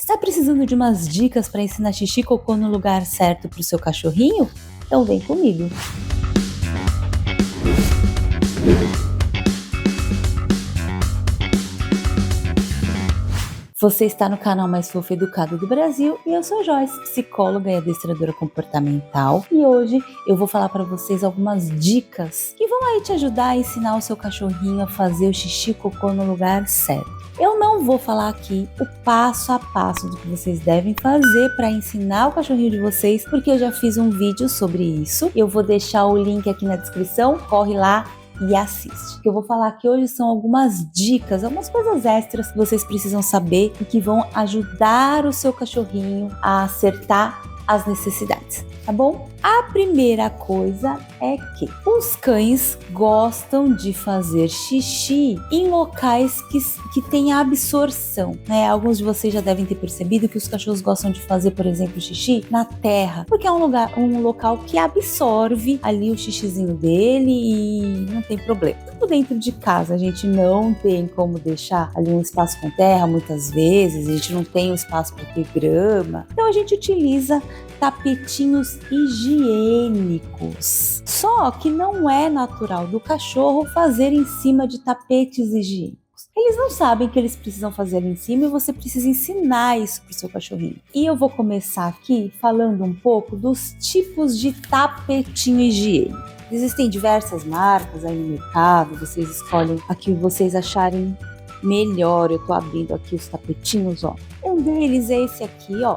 Está precisando de umas dicas para ensinar xixi e cocô no lugar certo para o seu cachorrinho? Então vem comigo! Você está no canal mais fofo e educado do Brasil e eu sou Joyce, psicóloga e adestradora comportamental, e hoje eu vou falar para vocês algumas dicas que vão aí te ajudar a ensinar o seu cachorrinho a fazer o xixi e cocô no lugar certo. Eu não vou falar aqui o passo a passo do que vocês devem fazer para ensinar o cachorrinho de vocês, porque eu já fiz um vídeo sobre isso. Eu vou deixar o link aqui na descrição, corre lá e assiste. O que eu vou falar aqui hoje são algumas dicas, algumas coisas extras que vocês precisam saber e que vão ajudar o seu cachorrinho a acertar as necessidades, tá bom? A primeira coisa é que os cães gostam de fazer xixi em locais que tem absorção, né? Alguns de vocês já devem ter percebido que os cachorros gostam de fazer, por exemplo, xixi na terra, porque é um local que absorve ali o xixizinho dele e não tem problema. Tudo dentro de casa, a gente não tem como deixar ali um espaço com terra, muitas vezes, a gente não tem um espaço para ter grama, então a gente utiliza tapetinhos higiênicos. Só que não é natural do cachorro fazer em cima de tapetes higiênicos. Eles não sabem que eles precisam fazer ali em cima e você precisa ensinar isso para o seu cachorrinho. E eu vou começar aqui falando um pouco dos tipos de tapetinho higiênico. Existem diversas marcas aí no mercado, vocês escolhem a que vocês acharem melhor. Eu tô abrindo aqui os tapetinhos, ó. Um deles é esse aqui, ó,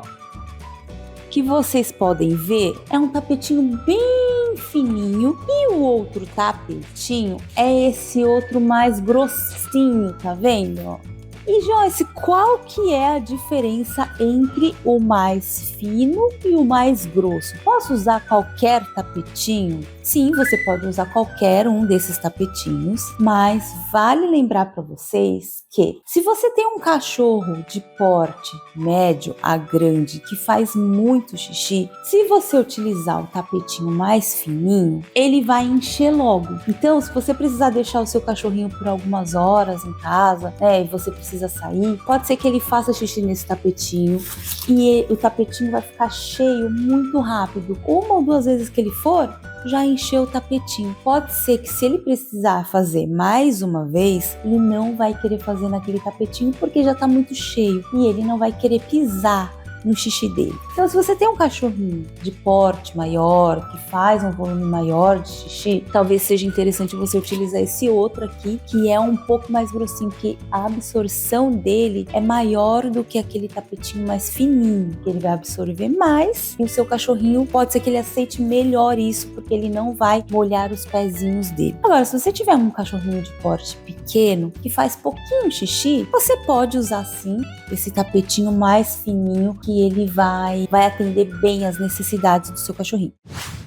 que vocês podem ver, é um tapetinho bem fininho, e o outro tapetinho é esse outro mais grossinho, tá vendo? E Joyce, qual que é a diferença entre o mais fino e o mais grosso? Posso usar qualquer tapetinho? Sim, você pode usar qualquer um desses tapetinhos, mas vale lembrar para vocês que se você tem um cachorro de porte médio a grande que faz muito xixi, se você utilizar o tapetinho mais fininho, ele vai encher logo. Então, se você precisar deixar o seu cachorrinho por algumas horas em casa, né, e você precisa sair, pode ser que ele faça xixi nesse tapetinho e o tapetinho vai ficar cheio muito rápido. Uma ou duas vezes que ele for, já encheu o tapetinho. Pode ser que se ele precisar fazer mais uma vez, ele não vai querer fazer naquele tapetinho porque já está muito cheio e ele não vai querer pisar no xixi dele. Então, se você tem um cachorrinho de porte maior, que faz um volume maior de xixi, talvez seja interessante você utilizar esse outro aqui, que é um pouco mais grossinho, porque a absorção dele é maior do que aquele tapetinho mais fininho, que ele vai absorver mais, e o seu cachorrinho pode ser que ele aceite melhor isso, porque ele não vai molhar os pezinhos dele. Agora, se você tiver um cachorrinho de porte pequeno, que faz pouquinho xixi, você pode usar sim esse tapetinho mais fininho, que ele vai atender bem as necessidades do seu cachorrinho.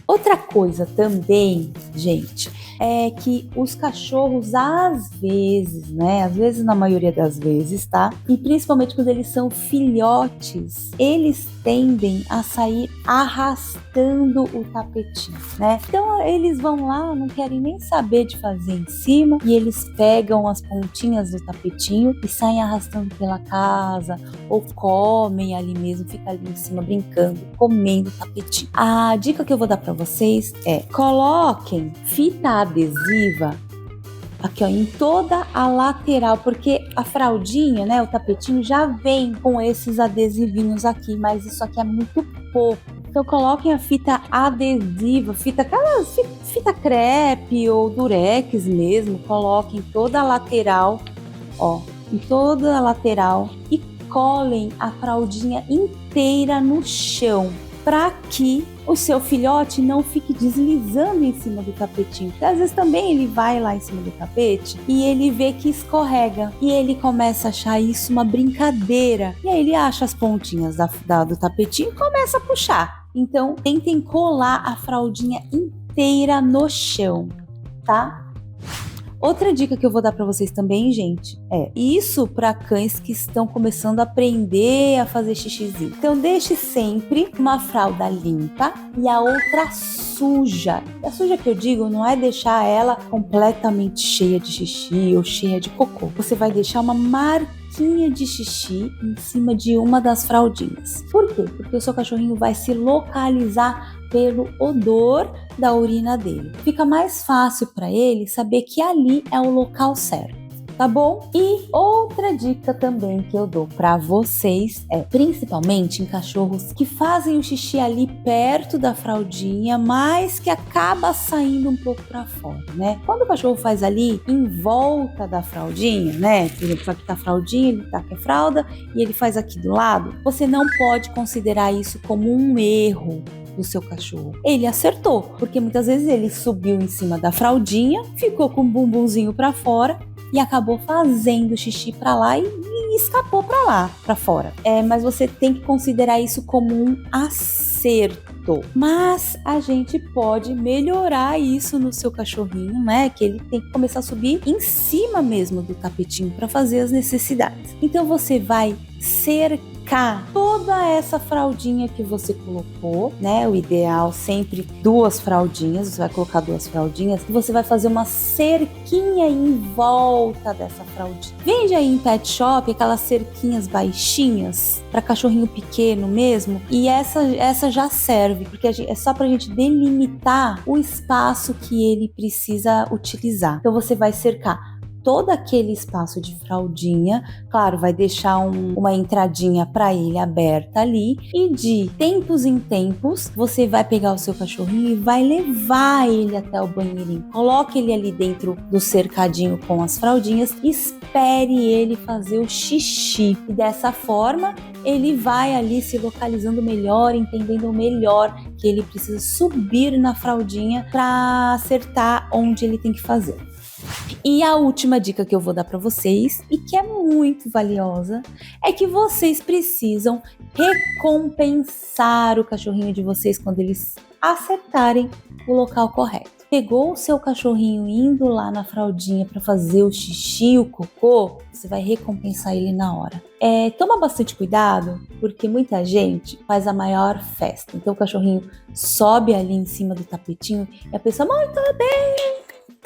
Outra coisa também, gente, é que os cachorros às vezes, na maioria das vezes, tá? E principalmente quando eles são filhotes, eles tendem a sair arrastando o tapetinho, né? Então eles vão lá, não querem nem saber de fazer em cima e eles pegam as pontinhas do tapetinho e saem arrastando pela casa ou comem ali mesmo, fica ali em cima brincando, comendo o tapetinho. A dica que eu vou dar para vocês é: coloquem fita adesiva aqui, ó, em toda a lateral, porque a fraldinha, né, o tapetinho já vem com esses adesivinhos aqui, mas isso aqui é muito pouco. Então coloquem a fita adesiva, fita crepe ou durex mesmo, coloquem toda a lateral, ó, em toda a lateral e colhem a fraldinha inteira no chão, para que o seu filhote não fique deslizando em cima do tapetinho. Porque às vezes também ele vai lá em cima do tapete e ele vê que escorrega e ele começa a achar isso uma brincadeira. E aí ele acha as pontinhas do tapetinho e começa a puxar. Então tentem colar a fraldinha inteira no chão, tá? Outra dica que eu vou dar para vocês também, gente, é isso para cães que estão começando a aprender a fazer xixizinho. Então deixe sempre uma fralda limpa e a outra suja. A suja que eu digo não é deixar ela completamente cheia de xixi ou cheia de cocô. Você vai deixar uma marquinha marquinha de xixi em cima de uma das fraldinhas. Por quê? Porque o seu cachorrinho vai se localizar pelo odor da urina dele. Fica mais fácil para ele saber que ali é o local certo. Tá bom? E outra dica também que eu dou para vocês é, principalmente em cachorros que fazem o xixi ali perto da fraldinha, mas que acaba saindo um pouco para fora, né? Quando o cachorro faz ali em volta da fraldinha, né? Por exemplo, aqui tá a fraldinha, ele taca a fralda e ele faz aqui do lado. Você não pode considerar isso como um erro do seu cachorro. Ele acertou, porque muitas vezes ele subiu em cima da fraldinha, ficou com o bumbumzinho para fora e acabou fazendo xixi para lá e escapou para lá, para fora. Mas você tem que considerar isso como um acerto. Mas a gente pode melhorar isso no seu cachorrinho, né? Que ele tem que começar a subir em cima mesmo do tapetinho para fazer as necessidades. Então você vai cercar toda essa fraldinha que você colocou, né? O ideal sempre 2 fraldinhas, você vai colocar 2 fraldinhas e você vai fazer uma cerquinha em volta dessa fraldinha. Vende aí em pet shop aquelas cerquinhas baixinhas para cachorrinho pequeno mesmo, e essa já serve, porque é só pra gente delimitar o espaço que ele precisa utilizar. Então você vai cercar todo aquele espaço de fraldinha, claro, vai deixar uma entradinha para ele aberta ali, e de tempos em tempos você vai pegar o seu cachorrinho e vai levar ele até o banheirinho. Coloque ele ali dentro do cercadinho com as fraldinhas, espere ele fazer o xixi e dessa forma ele vai ali se localizando melhor, entendendo melhor que ele precisa subir na fraldinha para acertar onde ele tem que fazer. E a última dica que eu vou dar para vocês, e que é muito valiosa, é que vocês precisam recompensar o cachorrinho de vocês quando eles acertarem o local correto. Pegou o seu cachorrinho indo lá na fraldinha para fazer o xixi, o cocô, você vai recompensar ele na hora. Toma bastante cuidado, porque muita gente faz a maior festa. Então o cachorrinho sobe ali em cima do tapetinho e a pessoa, muito bem!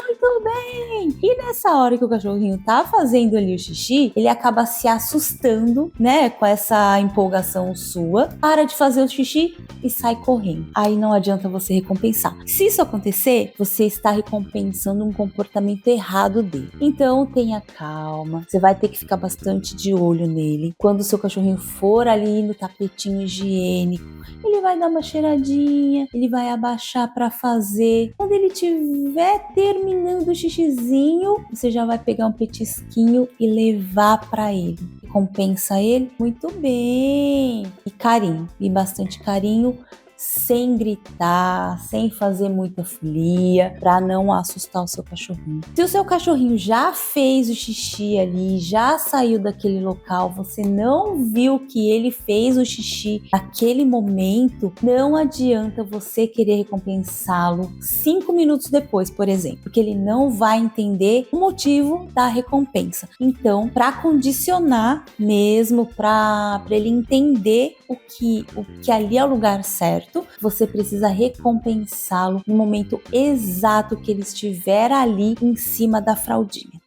Muito bem! E nessa hora que o cachorrinho tá fazendo ali o xixi, ele acaba se assustando, né, com essa empolgação sua, para de fazer o xixi e sai correndo. Aí não adianta você recompensar. Se isso acontecer, você está recompensando um comportamento errado dele. Então tenha calma, você vai ter que ficar bastante de olho nele. Quando o seu cachorrinho for ali no tapetinho higiênico, ele vai dar uma cheiradinha, ele vai abaixar para fazer. Quando ele tiver terminando o xixizinho, você já vai pegar um petisquinho e levar para ele. Recompensa ele muito bem. E carinho, e bastante carinho, sem gritar, sem fazer muita folia, para não assustar o seu cachorrinho. Se o seu cachorrinho já fez o xixi ali, já saiu daquele local, você não viu que ele fez o xixi naquele momento, não adianta você querer recompensá-lo 5 minutos depois, por exemplo, porque ele não vai entender o motivo da recompensa. Então, para condicionar mesmo, para ele entender o que ali é o lugar certo, você precisa recompensá-lo no momento exato que ele estiver ali em cima da fraldinha.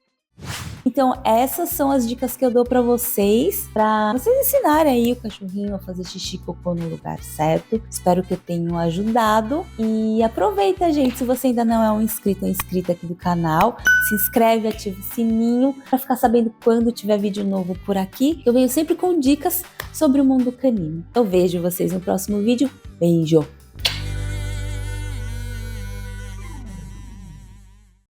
Então essas são as dicas que eu dou para vocês ensinarem aí o cachorrinho a fazer xixi e cocô no lugar certo. Espero que eu tenha ajudado e aproveita, gente, se você ainda não é um inscrito ou inscrita aqui do canal, se inscreve, ativa o sininho para ficar sabendo quando tiver vídeo novo por aqui. Eu venho sempre com dicas sobre o mundo canino. Eu vejo vocês no próximo vídeo. Beijo!